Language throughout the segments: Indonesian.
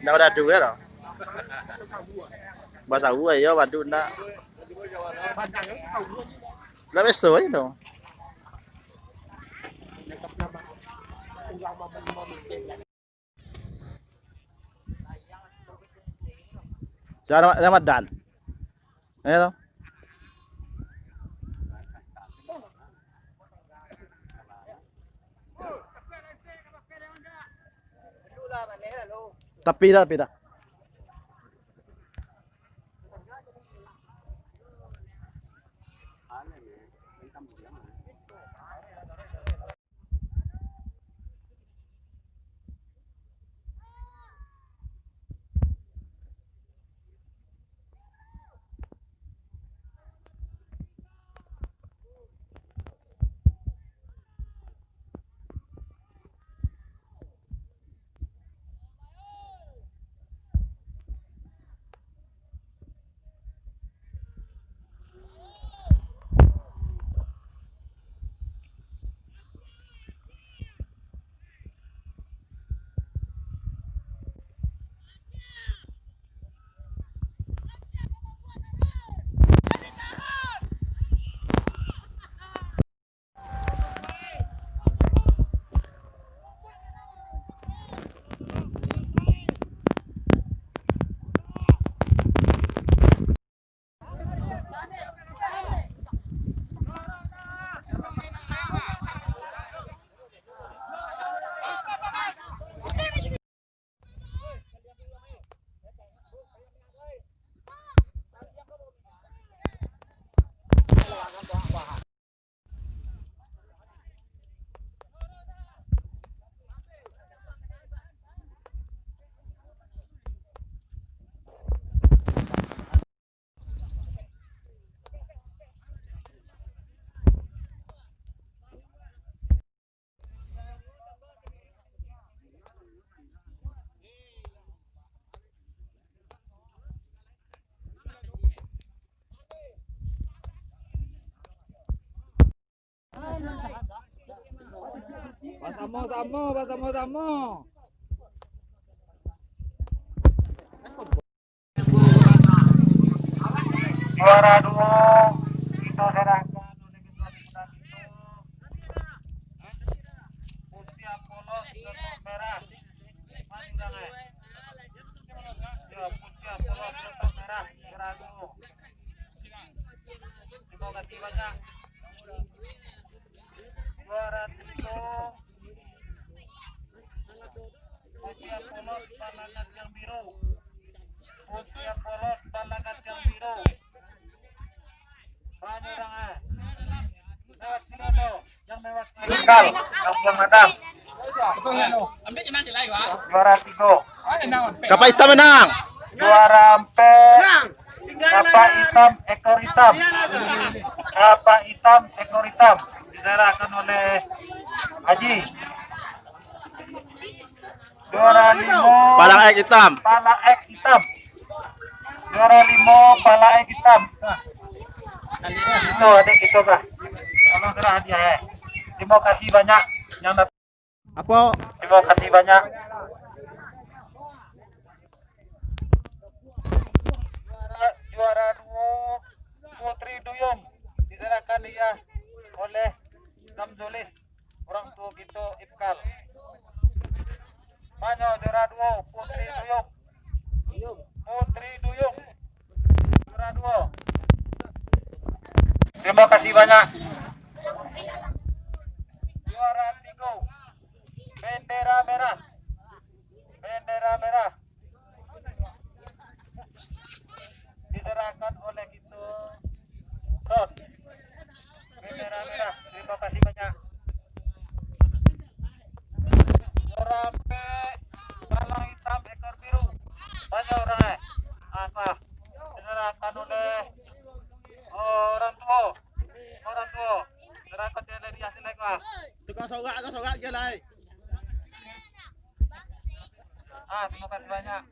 Đâu đã trừ hết rồi. Bà sáu người do bà đun đã. Nó biết sưởi rồi. Sao nó mặt đàn. Nghe không? Tapi dah. Pasamo. Juara 2 kita serahkan Putih Apollo merah. Putih Apollo merah. ragu. Terima kasih banyak. Juara 3 Usia Polos Balangat yang biru. Usia Polos Balangat yang biru. Banyak orang lewat sini tuh yang mewakili Iqbal Kampung Madang. Juara 3 Kapal hitam menang. juara kapal hitam ekor hitam. Kapal hitam ekor hitam diserahkan oleh Haji. Juara 5 Palang ek hitam. pala ek hitam. Juara 5 pala ek hitam. Itu adik itu kah? Tolong serah hadiah ya. Terima kasih banyak yang datang. Apa? Terima kasih banyak. Juara 2 Putri Duyung diserahkan dia oleh Samzulis, orang tua kita Iqbal. Mana juara 2 Putri Duyung. Putri Duyung juara 2. Terima kasih banyak. Juara 3 Bendera Merah. Bendera Merah diserahkan oleh kita Sos. Bendera Merah. Terima kasih banyak. Juara Palang hitam ekor biru. Banyak orang apa? Diserahkan oleh orang tua. Orang tua. Diserahkan oleh dia silakan. Tukang sorak dia lah. Terima kasih banyak.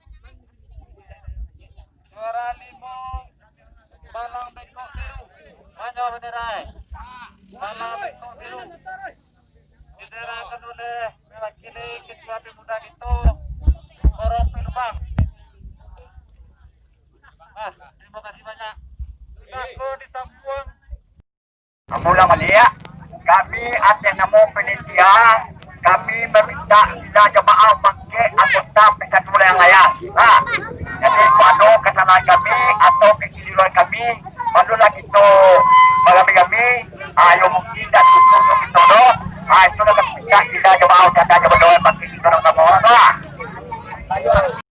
Juara 5 Palang Bengkok Biru. Banyak bendera. Palang Bengkok Biru diserahkan oleh mewakili Ketua Pemuda itu Orang Pilbang. Terima kasih banyak. Aku di Tampuang. Mula Malia, kami atas nama penitia, kami meminta bila jemaah pakai anggota Persatuan yang layak.